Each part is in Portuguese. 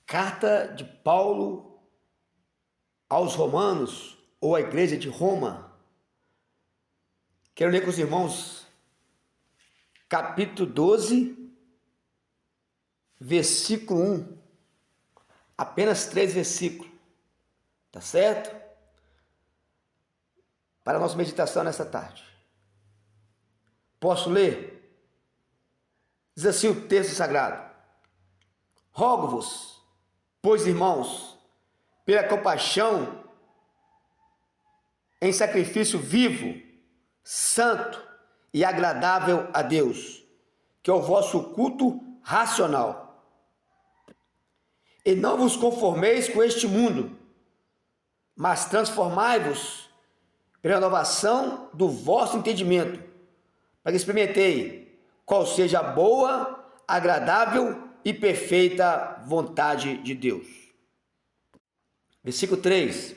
Carta de Paulo aos Romanos, ou à Igreja de Roma. Quero ler com os irmãos capítulo 12, versículo 1. Apenas 3 versículos. Tá certo? Para a nossa meditação nessa tarde. Posso ler? Diz assim o texto sagrado: Rogo-vos, pois, irmãos, pela compaixão, em sacrifício vivo, santo e agradável a Deus, que é o vosso culto racional. E não vos conformeis com este mundo, mas transformai-vos pela renovação do vosso entendimento, para que experimentei qual seja a boa, agradável e perfeita vontade de Deus. Versículo 3: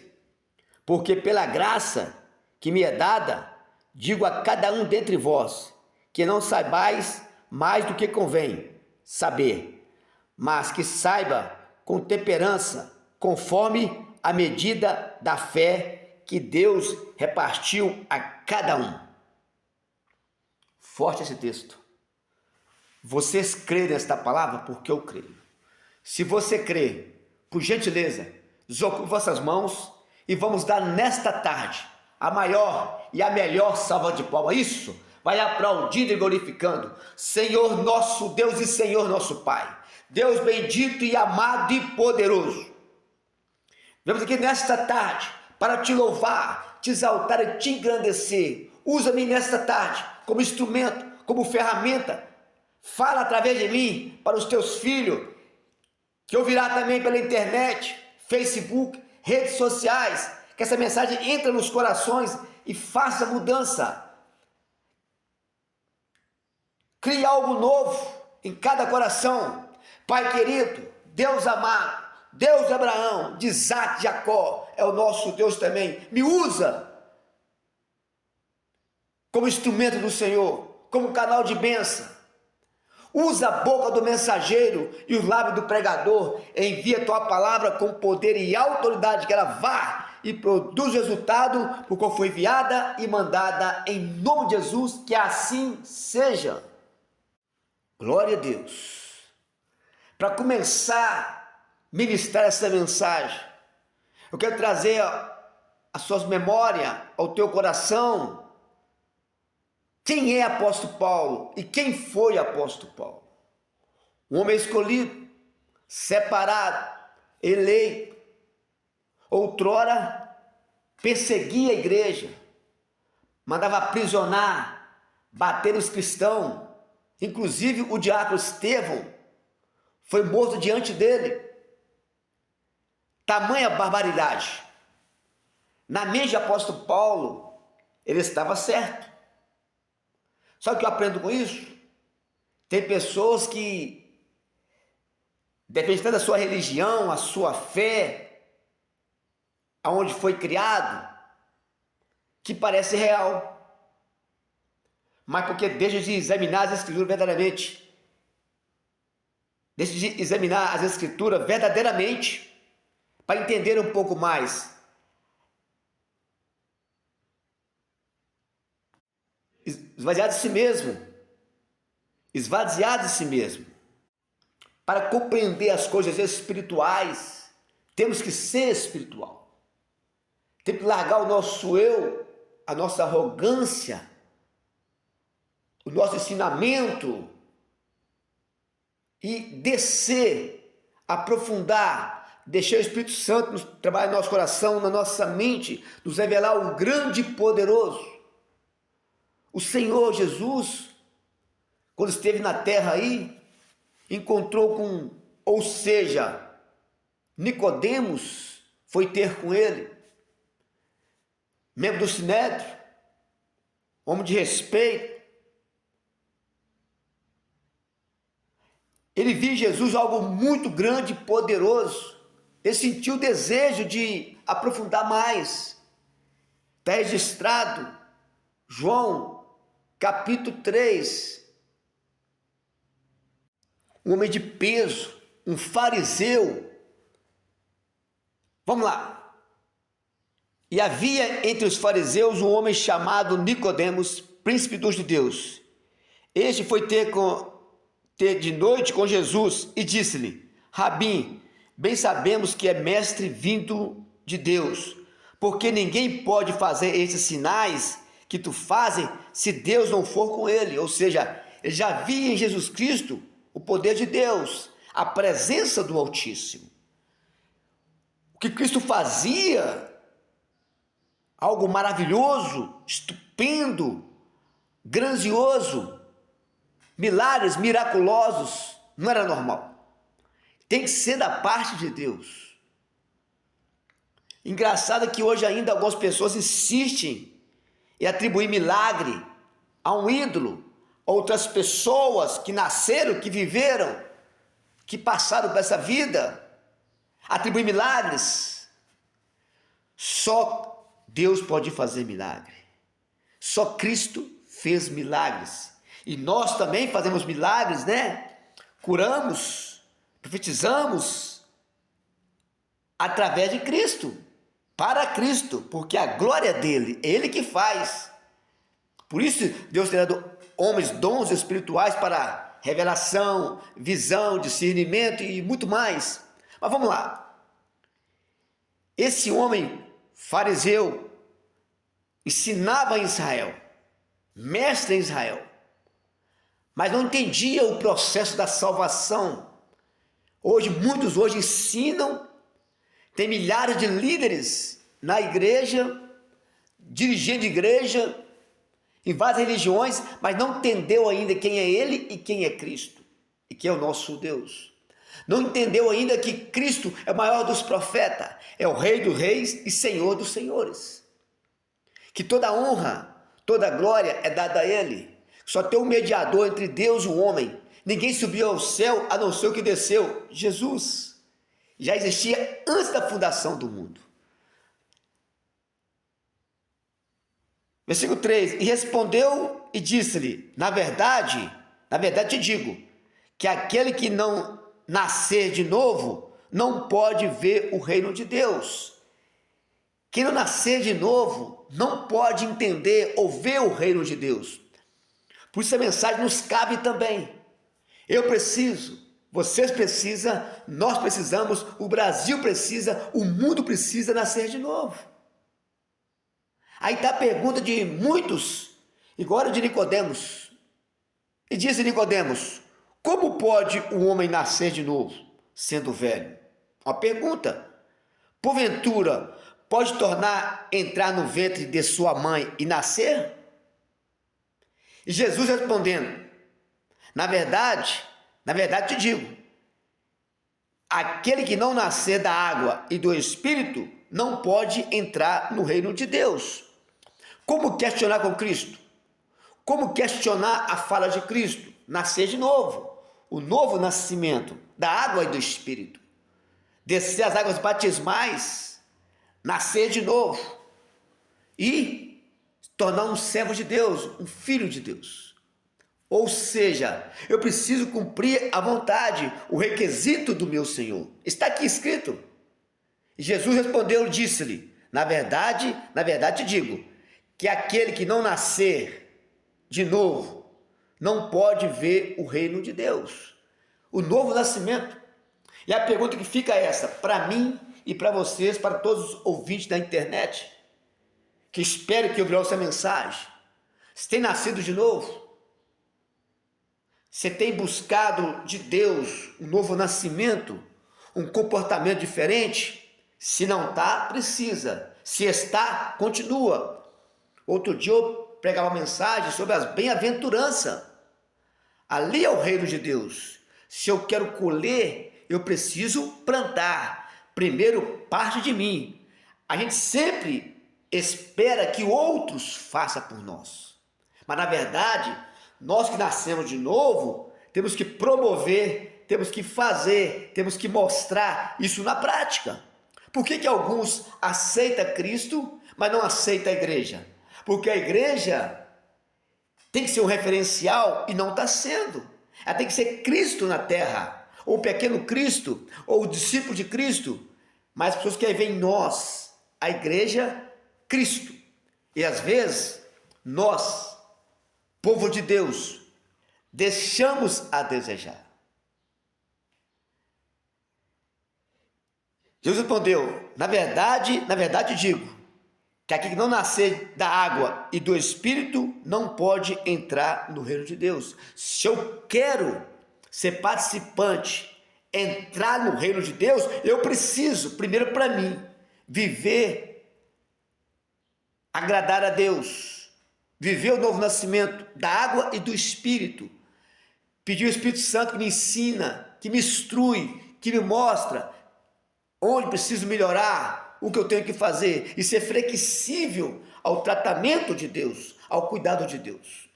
Porque pela graça que me é dada, digo a cada um dentre vós, que não saibais mais do que convém saber, mas que saiba com temperança, conforme a medida da fé que Deus repartiu a cada um. Forte esse texto. Vocês creem nesta palavra? Porque eu creio. Se você crê, por gentileza, desocupe vossas mãos e vamos dar nesta tarde a maior e a melhor salva de palmas. Isso, vai aplaudindo e glorificando. Senhor nosso Deus e Senhor nosso Pai, Deus bendito e amado e poderoso. Vamos aqui nesta tarde para te louvar, te exaltar e te engrandecer. Usa-me nesta tarde como instrumento, como ferramenta. Fala através de mim para os teus filhos, que ouvirá também pela internet, Facebook, redes sociais, que essa mensagem entre nos corações e faça mudança. Crie algo novo em cada coração. Pai querido, Deus amado, Deus de Abraão, de Isaac, de Jacó, é o nosso Deus também. Me usa como instrumento do Senhor, como canal de bênção. Usa a boca do mensageiro e os lábios do pregador. Envia tua palavra com poder e autoridade, que ela vá e produz resultado, por qual foi enviada e mandada em nome de Jesus, que assim seja. Glória a Deus. Para começar a ministrar essa mensagem, eu quero trazer a suas memórias, ao teu coração, quem é apóstolo Paulo e quem foi apóstolo Paulo. Um homem escolhido, separado, eleito. Outrora perseguia a igreja, mandava aprisionar, bater nos cristãos. Inclusive o diácono Estevão foi morto diante dele. Tamanha barbaridade. Na mente de apóstolo Paulo, ele estava certo. Sabe o que eu aprendo com isso? Tem pessoas que, dependendo da sua religião, a sua fé, aonde foi criado, que parece real. Mas porque deixa de examinar as Escrituras verdadeiramente. Deixa de examinar as Escrituras verdadeiramente, para entender um pouco mais. Esvaziado de si mesmo, esvaziado de si mesmo. Para compreender as coisas espirituais, temos que ser espiritual. Temos que largar o nosso eu, a nossa arrogância, o nosso ensinamento e descer, aprofundar, deixar o Espírito Santo trabalhar no nosso coração, na nossa mente, nos revelar o grande e poderoso. O Senhor Jesus, quando esteve na terra aí, encontrou com, ou seja, Nicodemos foi ter com ele, membro do Sinédrio, homem de respeito. Ele viu em Jesus algo muito grande e poderoso. Ele sentiu o desejo de aprofundar mais. Está registrado, João, capítulo 3, um homem de peso, um fariseu, Vamos lá. E havia entre os fariseus um homem chamado Nicodemos, príncipe dos judeus. Este foi ter de noite com Jesus e disse-lhe: Rabi, bem sabemos que é mestre vindo de Deus, porque ninguém pode fazer esses sinais que tu fazes se Deus não for com ele. Ou seja, ele já via em Jesus Cristo o poder de Deus, a presença do Altíssimo. O que Cristo fazia, algo maravilhoso, estupendo, grandioso, milagres miraculosos, não era normal. Tem que ser da parte de Deus. Engraçado que hoje ainda algumas pessoas insistem em atribuir milagre a um ídolo, a outras pessoas que nasceram, que viveram, que passaram por essa vida, atribuir milagres. Só Deus pode fazer milagre. Só Cristo fez milagres. E nós também fazemos milagres, né? Curamos, profetizamos através de Cristo, para Cristo, porque a glória dele, é ele que faz. Por isso Deus tem dado homens dons espirituais para revelação, visão, discernimento e muito mais. Mas vamos lá. Esse homem fariseu ensinava em Israel, mestre em Israel, mas não entendia o processo da salvação. Muitos hoje ensinam, tem milhares de líderes na igreja, dirigendo igreja, em várias religiões, mas não entendeu ainda quem é ele e quem é Cristo, e quem é o nosso Deus. Não entendeu ainda que Cristo é o maior dos profetas, é o Rei dos reis e Senhor dos senhores. Que toda honra, toda glória é dada a ele. Só tem um mediador entre Deus e o homem. Ninguém subiu ao céu a não ser o que desceu, Jesus. Já existia antes da fundação do mundo. Versículo 3. E respondeu e disse-lhe: na verdade te digo, que aquele que não nascer de novo não pode ver o reino de Deus. Quem não nascer de novo não pode entender ou ver o reino de Deus. Por isso a mensagem nos cabe também. Eu preciso, vocês precisam, nós precisamos, o Brasil precisa, o mundo precisa nascer de novo. Aí está a pergunta de muitos, igual a de Nicodemos. E disse Nicodemos: como pode o homem nascer de novo, sendo velho? Uma pergunta. Porventura, pode entrar no ventre de sua mãe e nascer? E Jesus respondendo: na verdade te digo, aquele que não nascer da água e do Espírito não pode entrar no reino de Deus. Como questionar com Cristo? Como questionar a fala de Cristo? Nascer de novo, o novo nascimento da água e do Espírito. Descer as águas batismais, nascer de novo e tornar um servo de Deus, um filho de Deus. Ou seja, eu preciso cumprir a vontade, o requisito do meu Senhor. Está aqui escrito. E Jesus respondeu e disse-lhe: na verdade te digo, que aquele que não nascer de novo não pode ver o reino de Deus. O novo nascimento. E a pergunta que fica é essa, para mim e para vocês, para todos os ouvintes da internet, que esperam que ouvirão essa mensagem. Você tem nascido de novo? Você tem buscado de Deus um novo nascimento? Um comportamento diferente? Se não está, precisa. Se está, continua. Outro dia eu pregava uma mensagem sobre as bem-aventuranças. Ali é o reino de Deus. Se eu quero colher, eu preciso plantar. Primeiro parte de mim. A gente sempre espera que outros façam por nós. Mas na verdade, nós que nascemos de novo, temos que promover, temos que fazer, temos que mostrar isso na prática. Por que alguns aceitam Cristo, mas não aceitam a igreja? Porque a igreja tem que ser um referencial e não está sendo. Ela tem que ser Cristo na terra, ou o pequeno Cristo, ou o discípulo de Cristo. mas as pessoas querem ver em nós, a igreja, Cristo. E às vezes, nós, povo de Deus, deixamos a desejar. Jesus respondeu, na verdade digo, que aquele que não nascer da água e do Espírito não pode entrar no reino de Deus. Se eu quero ser participante, entrar no reino de Deus, eu preciso, primeiro para mim, viver, agradar a Deus, viver o novo nascimento da água e do Espírito, pedir o Espírito Santo que me ensina, que me instrui, que me mostra onde preciso melhorar, o que eu tenho que fazer, e ser flexível ao tratamento de Deus, ao cuidado de Deus.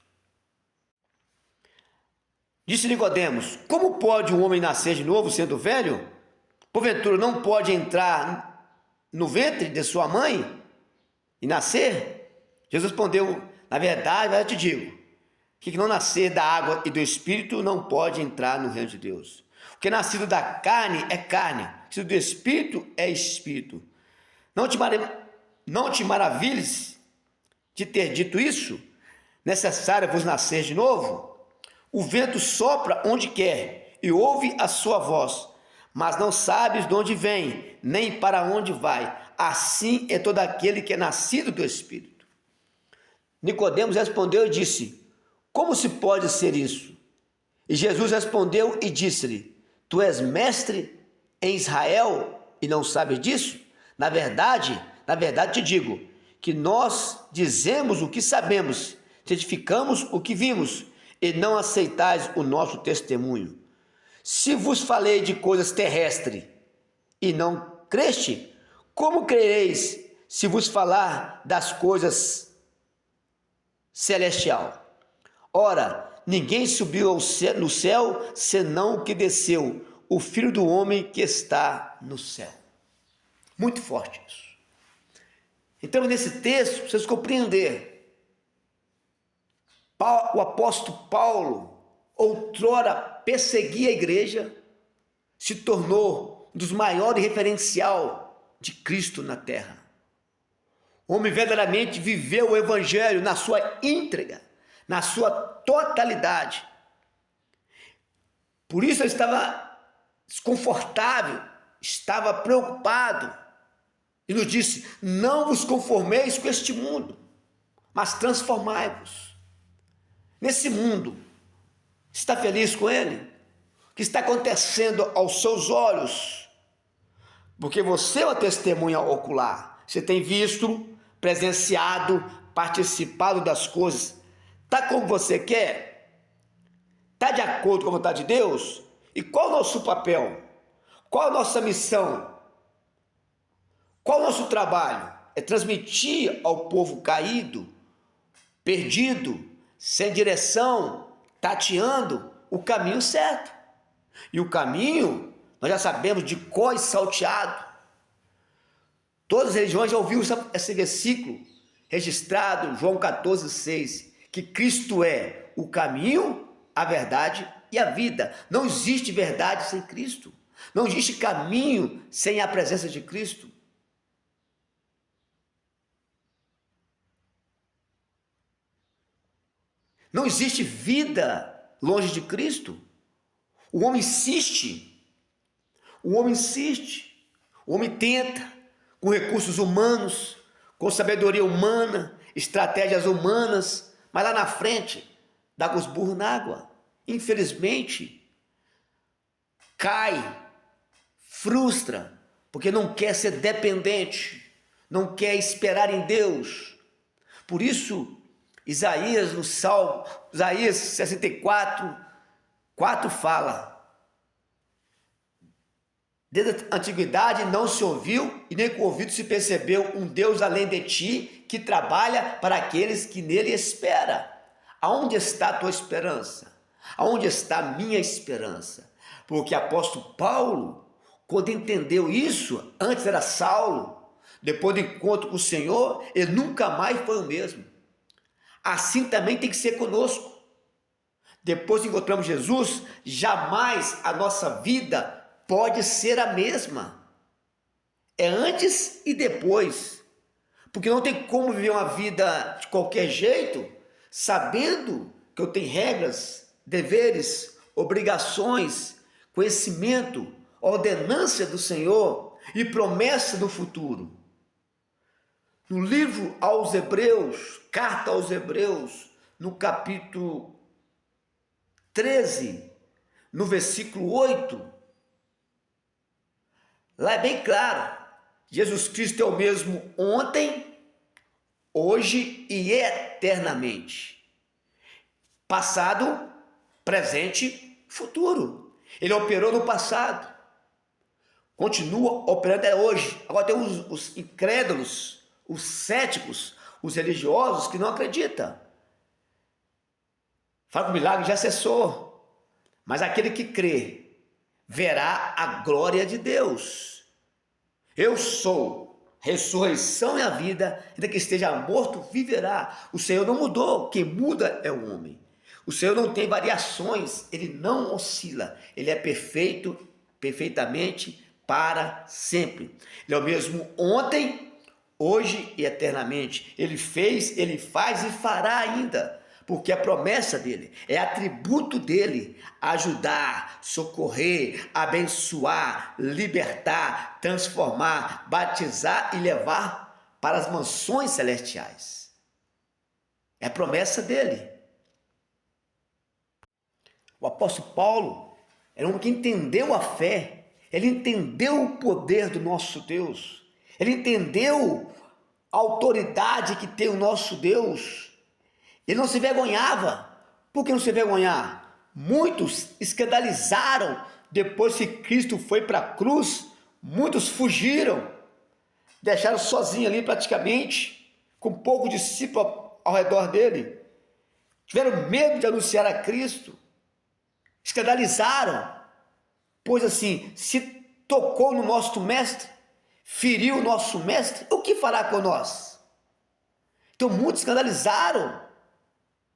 Disse Nicodemos, como pode um homem nascer de novo sendo velho? Porventura não pode entrar no ventre de sua mãe e nascer? Jesus respondeu, na verdade eu te digo, que não nascer da água e do Espírito não pode entrar no reino de Deus. O que é nascido da carne é carne, nascido do Espírito é Espírito. Não te maravilhes de ter dito isso? Necessário vos nascer de novo? O vento sopra onde quer e ouve a sua voz, mas não sabes de onde vem, nem para onde vai. Assim é todo aquele que é nascido do Espírito. Nicodemos respondeu e disse, como se pode ser isso? E Jesus respondeu e disse-lhe, tu és mestre em Israel e não sabes disso? Na verdade te digo, que nós dizemos o que sabemos, testificamos o que vimos, e não aceitais o nosso testemunho. Se vos falei de coisas terrestres e não creste, como crereis se vos falar das coisas celestial? Ora, ninguém subiu no céu, senão o que desceu, o Filho do Homem que está no céu. Muito forte isso. Então, nesse texto, vocês compreender, o apóstolo Paulo, outrora perseguia a igreja, se tornou um dos maiores referencial de Cristo na terra. O homem verdadeiramente viveu o evangelho na sua íntegra, na sua totalidade. Por isso ele estava desconfortável, estava preocupado. E nos disse, não vos conformeis com este mundo, mas transformai-vos. Nesse mundo, está feliz com ele? O que está acontecendo aos seus olhos? Porque você é uma testemunha ocular. Você tem visto, presenciado, participado das coisas. Está como você quer? Está de acordo com a vontade de Deus? E qual é o nosso papel? Qual a nossa missão? Qual o nosso trabalho? É transmitir ao povo caído, perdido, sem direção, tateando o caminho certo. E o caminho, nós já sabemos de cor e salteado. Todas as religiões já ouviram esse versículo registrado, João 14,6, que Cristo é o caminho, a verdade e a vida. Não existe verdade sem Cristo. Não existe caminho sem a presença de Cristo. Não existe vida longe de Cristo. O homem insiste, o homem tenta, com recursos humanos, com sabedoria humana, estratégias humanas, mas lá na frente, dá com os burros na água. Infelizmente, cai, frustra, porque não quer ser dependente, não quer esperar em Deus. Por isso, Isaías, no Salmo, Isaías 64, 4 fala, desde a antiguidade não se ouviu e nem com o ouvido se percebeu um Deus além de ti, que trabalha para aqueles que nele esperam. Aonde está a tua esperança? Aonde está a minha esperança? Porque o apóstolo Paulo, quando entendeu isso, antes era Saulo, depois do encontro com o Senhor, ele nunca mais foi o mesmo. Assim também tem que ser conosco. Depois que encontramos Jesus, jamais a nossa vida pode ser a mesma. É antes e depois. Porque não tem como viver uma vida de qualquer jeito, sabendo que eu tenho regras, deveres, obrigações, conhecimento, ordenância do Senhor e promessa do futuro. No livro aos Hebreus, carta aos Hebreus, no capítulo 13, no versículo 8, lá é bem claro, Jesus Cristo é o mesmo ontem, hoje e eternamente. Passado, presente, futuro. Ele operou no passado, continua operando até hoje. Agora tem os incrédulos, os céticos, os religiosos que não acreditam. Fala que o milagre já cessou, mas aquele que crê verá a glória de Deus. Eu sou ressurreição e a vida, ainda que esteja morto, viverá. O Senhor não mudou, quem muda é o homem. O Senhor não tem variações, ele não oscila, ele é perfeito, perfeitamente para sempre. Ele é o mesmo ontem, hoje e eternamente. Ele fez, ele faz e fará ainda, porque é promessa dele, é atributo dele, ajudar, socorrer, abençoar, libertar, transformar, batizar e levar para as mansões celestiais. É promessa dele. O apóstolo Paulo era um que entendeu a fé, ele entendeu o poder do nosso Deus, ele entendeu a autoridade que tem o nosso Deus. Ele não se envergonhava. Por que não se envergonhar? Muitos escandalizaram depois que Cristo foi para a cruz, muitos fugiram, deixaram sozinho ali praticamente, com pouco discípulo ao redor dele, tiveram medo de anunciar a Cristo, escandalizaram, pois assim, se tocou no nosso mestre, feriu o nosso mestre, o que fará com nós? Então muitos escandalizaram,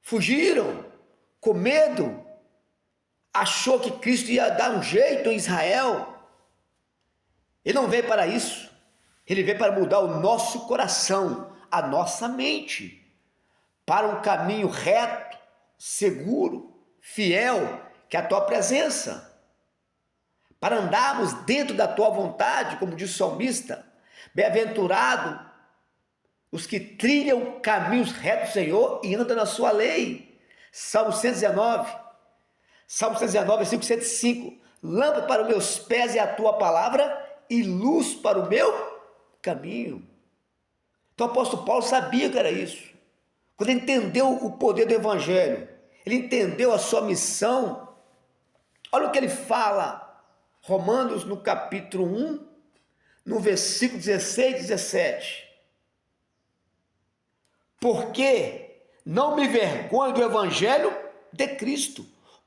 fugiram, com medo, achou que Cristo ia dar um jeito em Israel. Ele não veio para isso, ele veio para mudar o nosso coração, a nossa mente, para um caminho reto, seguro, fiel, que é a tua presença, para andarmos dentro da tua vontade, como diz o salmista, bem-aventurado os que trilham caminhos retos do Senhor e andam na sua lei. Salmo 119, versículo 105. Lâmpada para os meus pés é a tua palavra e luz para o meu caminho. Então o apóstolo Paulo sabia que era isso. Quando ele entendeu o poder do evangelho, ele entendeu a sua missão. Olha o que ele fala, Romanos no capítulo 1, no versículo 16 e 17. Porque não me vergonho do evangelho de Cristo,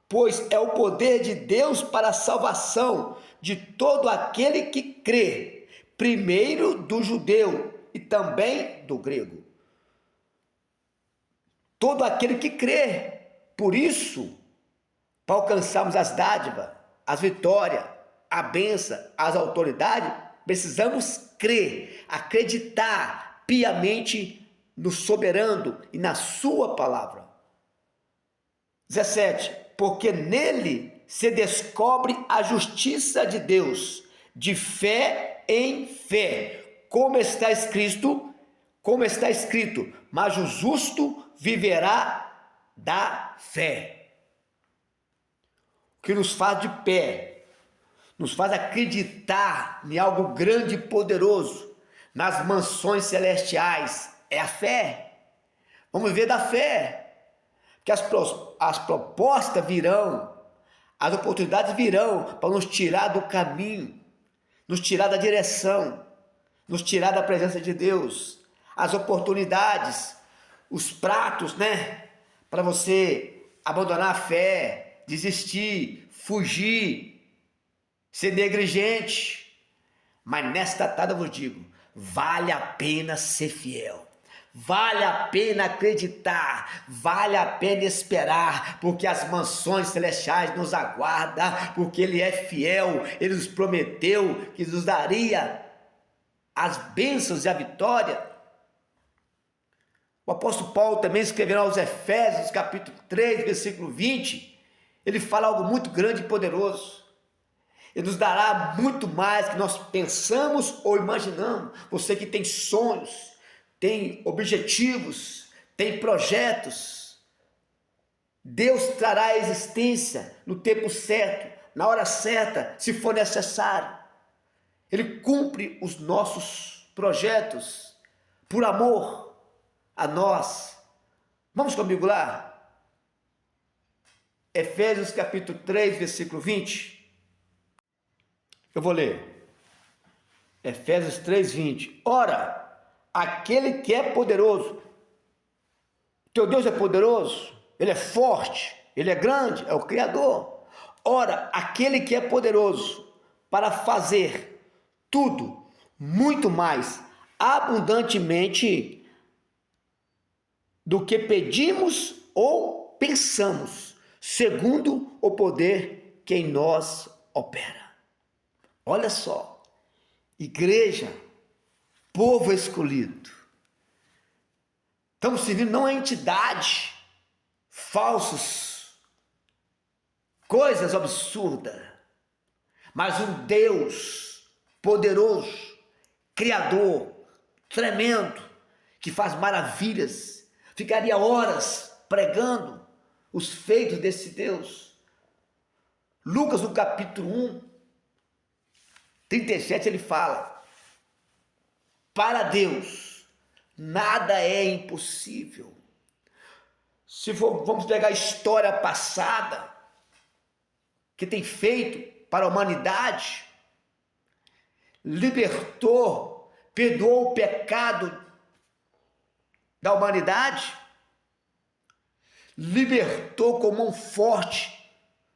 pois é o poder de Deus para a salvação de todo aquele que crê, primeiro do judeu e também do grego. Todo aquele que crê. Por isso, para alcançarmos as dádivas, as vitórias, a bênção, as autoridades, precisamos crer, acreditar piamente no soberano e na sua palavra. 17. Porque nele se descobre a justiça de Deus, de fé em fé, como está escrito, mas o justo viverá da fé. O que nos faz de pé, nos faz acreditar em algo grande e poderoso, nas mansões celestiais, é a fé. Vamos viver da fé, que as propostas virão, as oportunidades virão para nos tirar do caminho, nos tirar da direção, nos tirar da presença de Deus. As oportunidades, os pratos, para você abandonar a fé, desistir, fugir, ser negligente. Mas nesta tarde eu vos digo, vale a pena ser fiel. Vale a pena acreditar, vale a pena esperar, porque as mansões celestiais nos aguardam, porque Ele é fiel, Ele nos prometeu que nos daria as bênçãos e a vitória. O apóstolo Paulo também escrevendo aos Efésios, capítulo 3, versículo 20, ele fala algo muito grande e poderoso. Ele nos dará muito mais que nós pensamos ou imaginamos. Você que tem sonhos, tem objetivos, tem projetos, Deus trará a existência no tempo certo, na hora certa, se for necessário. Ele cumpre os nossos projetos por amor a nós. Vamos comigo lá? Efésios capítulo 3, versículo 20. Eu vou ler. Efésios 3, 20. Ora, aquele que é poderoso, teu Deus é poderoso, ele é forte, ele é grande, é o Criador. Ora, aquele que é poderoso para fazer tudo, muito mais, abundantemente do que pedimos ou pensamos, segundo o poder que em nós opera. Olha só, igreja, povo escolhido, estamos servindo não a entidade, falsos, coisas absurdas, mas um Deus poderoso, criador, tremendo, que faz maravilhas. Ficaria horas pregando os feitos desse Deus. Lucas, no capítulo 1, 37, ele fala: para Deus nada é impossível. Vamos pegar a história passada que tem feito para a humanidade, libertou, perdoou o pecado da humanidade, libertou com mão forte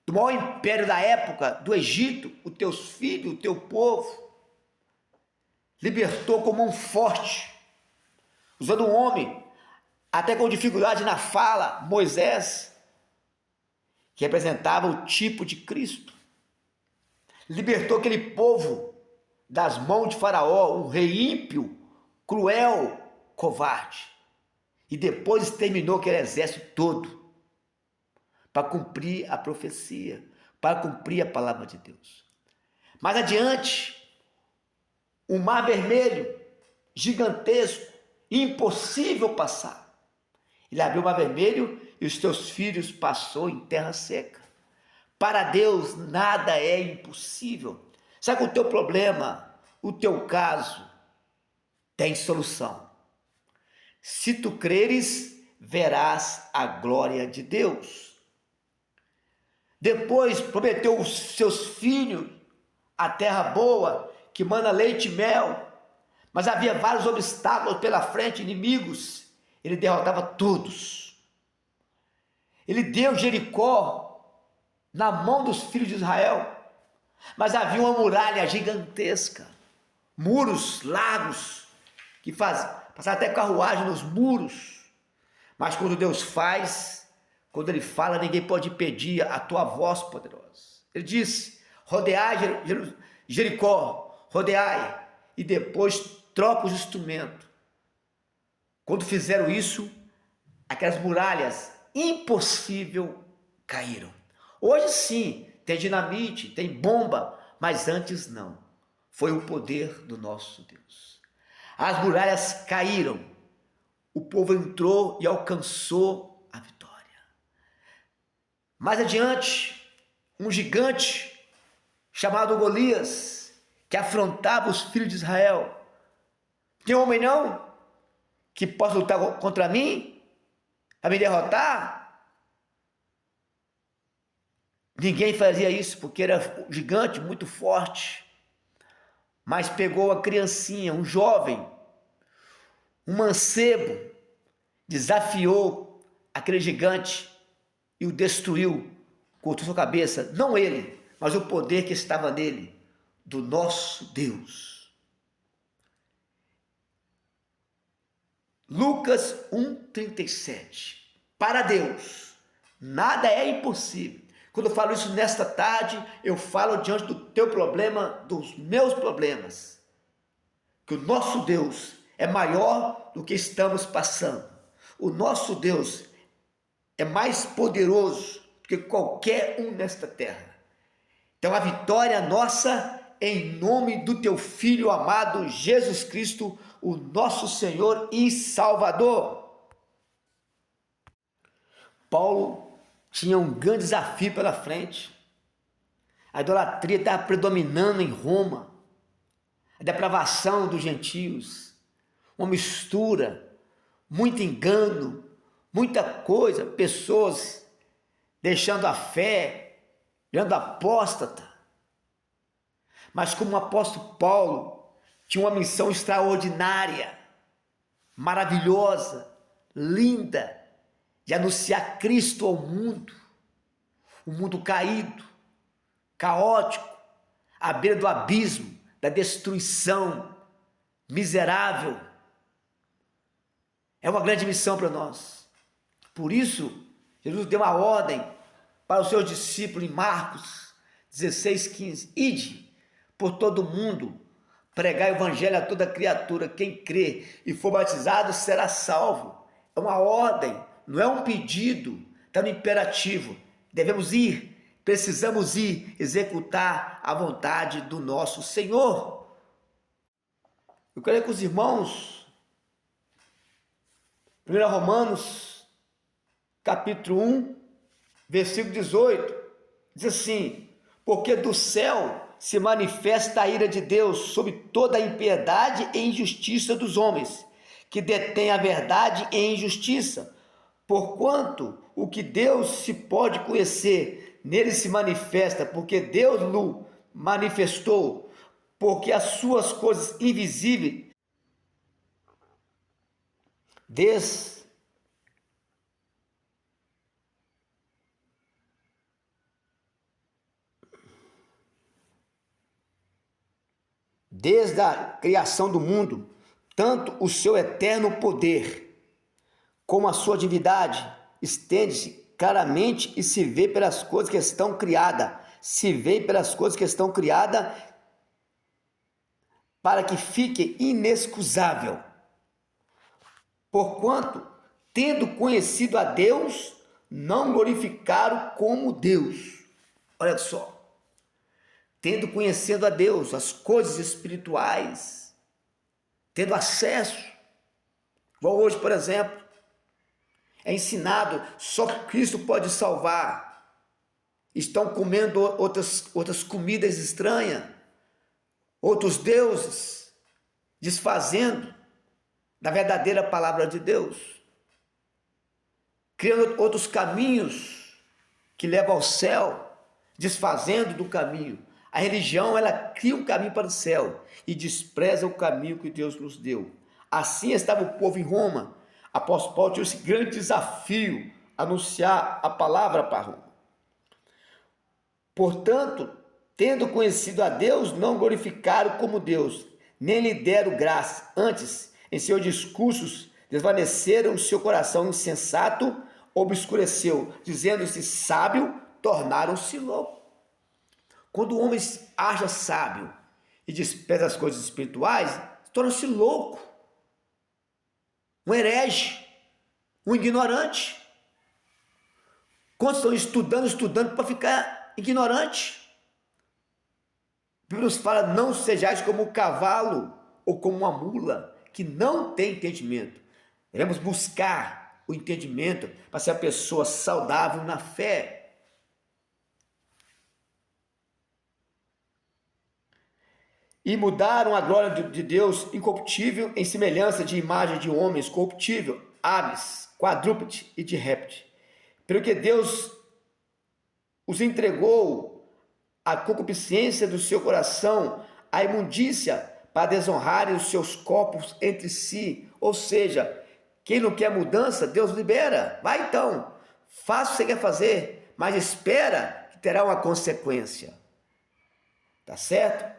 do maior império da época, do Egito, os teus filhos, o teu povo, libertou com mão forte, usando um homem, até com dificuldade na fala, Moisés, que representava o tipo de Cristo, libertou aquele povo das mãos de Faraó, um rei ímpio, cruel, covarde, e depois exterminou aquele exército todo, para cumprir a profecia, para cumprir a palavra de Deus. Mais adiante, um mar vermelho, gigantesco, impossível passar. Ele abriu o mar vermelho e os teus filhos passou em terra seca. Para Deus nada é impossível. Sabe o teu problema, o teu caso, tem solução. Se tu creres, verás a glória de Deus. Depois prometeu aos seus filhos a terra boa, que mana leite e mel, mas havia vários obstáculos pela frente, inimigos, ele derrotava todos. Ele deu Jericó na mão dos filhos de Israel, mas havia uma muralha gigantesca, muros largos, que passava até carruagem nos muros, mas quando Deus faz, quando Ele fala, ninguém pode impedir a tua voz poderosa. Ele disse: rodeai Jericó, rodeai, e depois troca os instrumentos. Quando fizeram isso, aquelas muralhas impossível caíram. Hoje sim, tem dinamite, tem bomba, mas antes não. Foi o poder do nosso Deus. As muralhas caíram, o povo entrou e alcançou a vitória. Mais adiante, um gigante chamado Golias, que afrontava os filhos de Israel. Tem homem não que possa lutar contra mim, a me derrotar? Ninguém fazia isso, porque era um gigante muito forte. Mas pegou a criancinha, um jovem, um mancebo, desafiou aquele gigante e o destruiu, cortou sua cabeça, não ele, mas o poder que estava nele, do nosso Deus. Lucas 1,37. Para Deus, nada é impossível. Quando eu falo isso nesta tarde, eu falo diante do teu problema, dos meus problemas. que o nosso Deus é maior do que estamos passando. O nosso Deus é mais poderoso do que qualquer um nesta terra. Então a vitória é nossa em nome do teu Filho amado Jesus Cristo, o nosso Senhor e Salvador. Paulo tinha um grande desafio pela frente. A idolatria estava predominando em Roma. A depravação dos gentios, uma mistura, muito engano, muita coisa, pessoas deixando a fé, virando apóstata. Mas como o apóstolo Paulo tinha uma missão extraordinária, maravilhosa, linda, de anunciar Cristo ao mundo, o mundo caído, caótico, à beira do abismo, da destruição, miserável. É uma grande missão para nós. Por isso, Jesus deu uma ordem para os seus discípulos em Marcos 16:15. Ide por todo o mundo, pregai o evangelho a toda criatura. Quem crê e for batizado será salvo. É uma ordem, não é um pedido, está no imperativo. Devemos ir. Precisamos ir executar a vontade do nosso Senhor. Eu quero que os irmãos, 1 Romanos, capítulo 1, versículo 18, diz assim: porque do céu se manifesta a ira de Deus sobre toda a impiedade e injustiça dos homens, que detêm a verdade e injustiça, porquanto o que Deus se pode conhecer, nele se manifesta, porque Deus o manifestou, porque as suas coisas invisíveis, desde a criação do mundo, tanto o seu eterno poder, como a sua divindade, estende-se claramente e se vê pelas coisas que estão criadas, para que fique inexcusável. Porquanto, tendo conhecido a Deus, não glorificaram como Deus. Olha só, tendo conhecido a Deus, as coisas espirituais, tendo acesso, igual hoje, por exemplo, é ensinado, só Cristo pode salvar. Estão comendo outras comidas estranhas, outros deuses, desfazendo da verdadeira palavra de Deus, criando outros caminhos que levam ao céu, desfazendo do caminho. A religião, ela cria um caminho para o céu e despreza o caminho que Deus nos deu. Assim estava o povo em Roma. Apóstolo Paulo tinha esse grande desafio, anunciar a palavra para Roma. Portanto, tendo conhecido a Deus, não glorificaram como Deus, nem lhe deram graça. Antes, em seus discursos, desvaneceram o seu coração insensato, obscureceu, dizendo-se sábio, tornaram-se louco. Quando o homem se acha sábio e despreza as coisas espirituais, torna-se louco. Um herege, um ignorante. Quantos estão estudando para ficar ignorante? A Bíblia nos fala, não sejais como o cavalo ou como uma mula, que não tem entendimento. Devemos buscar o entendimento para ser a pessoa saudável na fé. E mudaram a glória de Deus incorruptível em semelhança de imagem de homens corruptível, aves, quadrúpede e de réptil. Pelo que Deus os entregou à concupiscência do seu coração, à imundícia, para desonrarem os seus corpos entre si. Ou seja, quem não quer mudança, Deus libera. Vai então, faça o que você quer fazer, mas espera que terá uma consequência. Tá certo?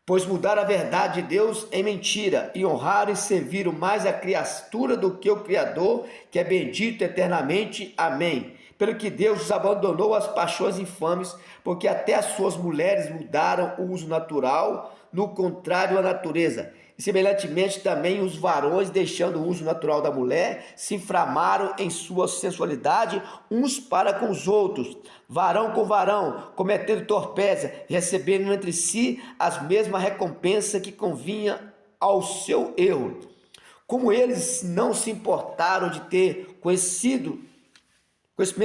Pois mudaram a verdade de Deus em mentira, e honraram e serviram mais a criatura do que o Criador, que é bendito eternamente. Amém. pelo que Deus os abandonou às paixões infames, porque até as suas mulheres mudaram o uso natural, no contrário à natureza. E semelhantemente também os varões, deixando o uso natural da mulher, se inflamaram em sua sensualidade uns para com os outros, varão com varão, cometendo torpeza, recebendo entre si as mesmas recompensas que convinha ao seu erro. Como eles não se importaram de ter conhecimento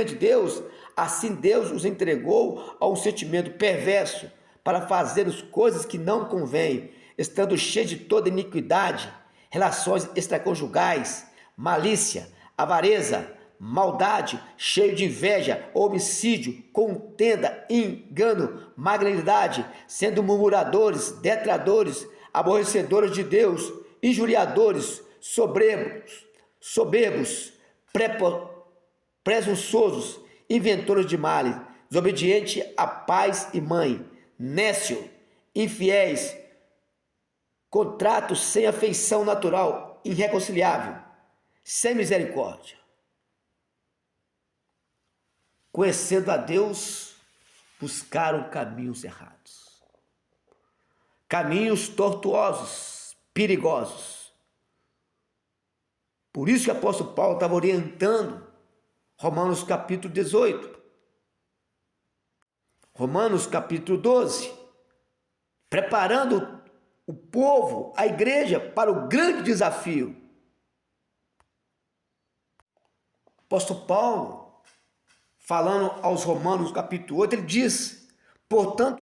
de Deus, assim Deus os entregou a um sentimento perverso para fazer as coisas que não convêm, estando cheios de toda iniquidade, relações extraconjugais, malícia, avareza, maldade, cheio de inveja, homicídio, contenda, engano, magnanimidade, sendo murmuradores, detratores, aborrecedores de Deus, injuriadores, soberbos, presunçosos, inventores de males, desobediente a pais e mãe, nécio, infiéis, contratos sem afeição natural, irreconciliável, sem misericórdia. Conhecendo a Deus, buscaram caminhos errados, caminhos tortuosos, perigosos. Por isso que o apóstolo Paulo estava orientando Romanos capítulo 18, Romanos capítulo 12, preparando o povo, a igreja, para o grande desafio. O apóstolo Paulo, falando aos Romanos capítulo 8, ele diz: portanto,